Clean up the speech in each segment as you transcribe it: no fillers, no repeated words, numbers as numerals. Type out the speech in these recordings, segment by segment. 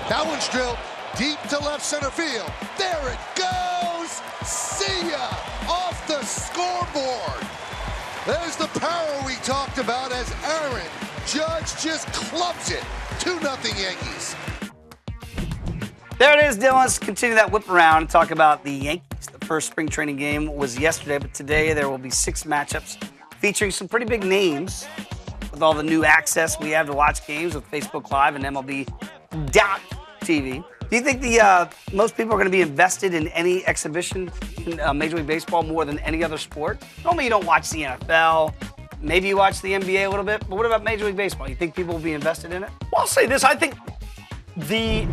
That one's drilled deep to left center field. There it goes. See ya. Off the scoreboard. There's the power we talked about as Aaron Judge just clubs it. 2-0 Yankees. There it is, Dylan. Let's continue that whip around and talk about the Yankees. The first spring training game was yesterday, but today there will be 6 matchups featuring some pretty big names with all the new access we have to watch games with Facebook Live and MLB.TV. Do you think most people are going to be invested in any exhibition in Major League Baseball more than any other sport? Normally you don't watch the NFL. Maybe you watch the NBA a little bit, but what about Major League Baseball? You think people will be invested in it? Well, I'll say this. I think the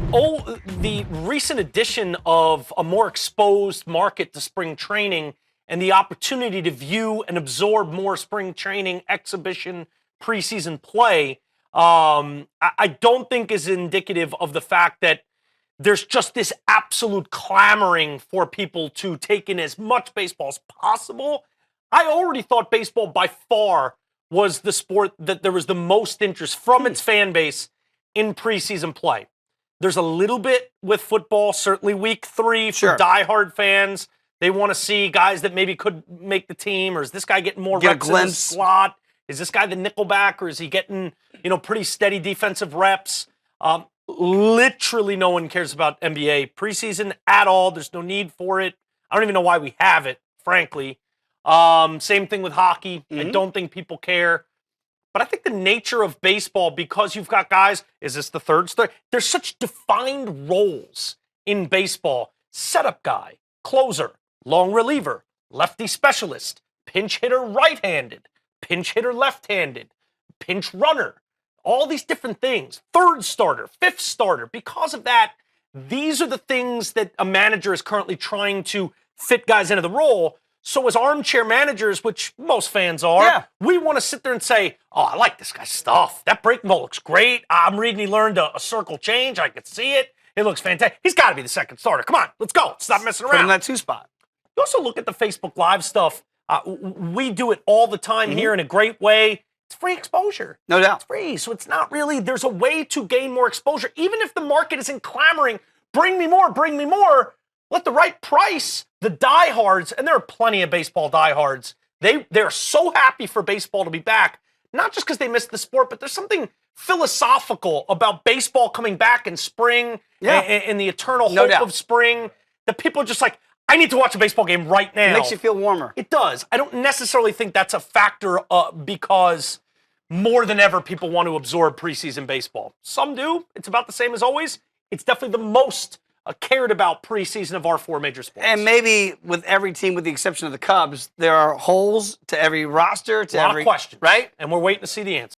recent addition of a more exposed market to spring training and the opportunity to view and absorb more spring training, exhibition, preseason play, I don't think is indicative of the fact that there's just this absolute clamoring for people to take in as much baseball as possible. I already thought baseball by far was the sport that there was the most interest from its fan base in preseason play. There's a little bit with football, certainly week 3 for diehard fans. They want to see guys that maybe could make the team, or is this guy getting more reps in the slot? Is this guy the nickelback, or is he getting, pretty steady defensive reps? Literally no one cares about NBA preseason at all. There's no need for it. I don't even know why we have it, frankly. Same thing with hockey. I don't think people care. But I think the nature of baseball, because you've got guys, is this the third start? There's such defined roles in baseball. Setup guy, closer, long reliever, lefty specialist, pinch hitter right-handed, pinch hitter left-handed, pinch runner. All these different things. Third starter, fifth starter. Because of that, these are the things that a manager is currently trying to fit guys into the role. So as armchair managers, which most fans are, we want to sit there and say, oh, I like this guy's stuff. That breaking ball looks great. I'm reading he learned a circle change. I could see it. It looks fantastic. He's got to be the second starter. Come on, let's go. Stop messing around. Put him in that 2 spot. You also look at the Facebook Live stuff. We do it all the time here in a great way. It's free exposure. No doubt. It's free. So it's not really, there's a way to gain more exposure. Even if the market isn't clamoring, bring me more, let the right price, the diehards, and there are plenty of baseball diehards, they're so happy for baseball to be back, not just because they missed the sport, but there's something philosophical about baseball coming back in spring and the eternal hope of spring that people are just like, I need to watch a baseball game right now. It makes you feel warmer. It does. I don't necessarily think that's a factor because more than ever people want to absorb preseason baseball. Some do. It's about the same as always. It's definitely the most cared about preseason of our 4 major sports. And maybe with every team, with the exception of the Cubs, there are holes to every roster, to a lot of questions. Right? And we're waiting to see the answer.